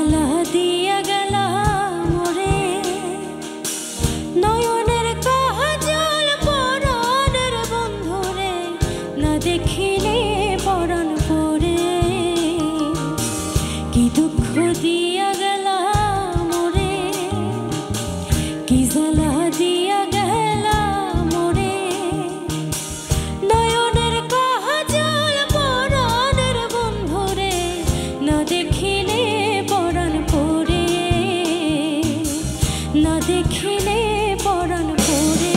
জ্বালা দিয়া গেলা মোরে নয়নের কাজল পরাণের বন্ধুরে না দেখিলে পরাণ পরে কি দুঃখ দিয়া গেলা মোরে কি জ্বালা দিয়া গেলা মোরে নয়নের কাজল পরাণের বন্ধুরে না দেখিলে পরাণ পরে না দেখিলে পরাণ পরে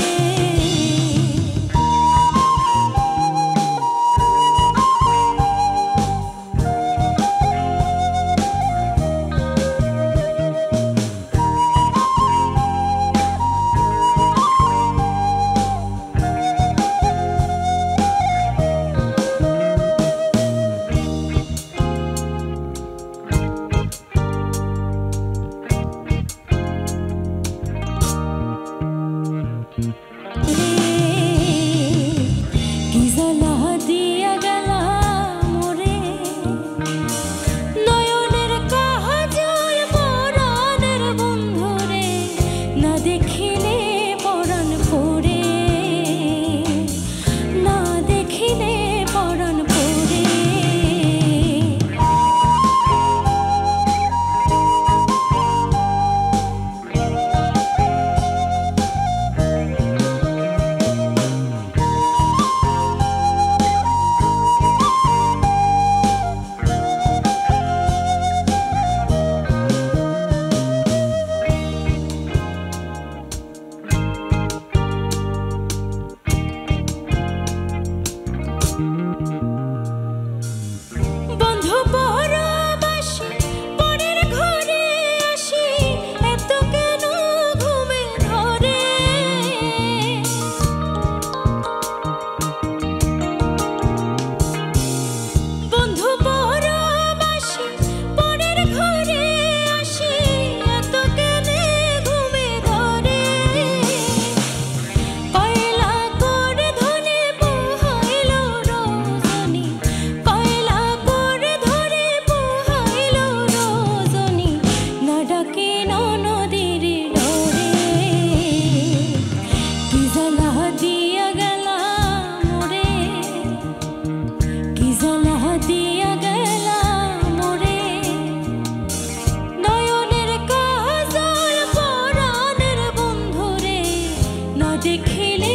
দেখিলে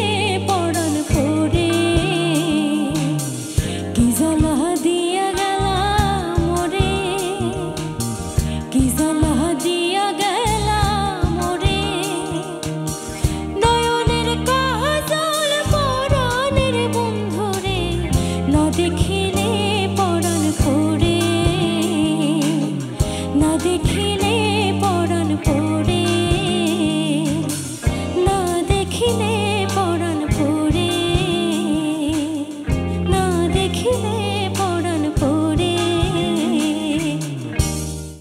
পরাণ পরে কি জ্বালা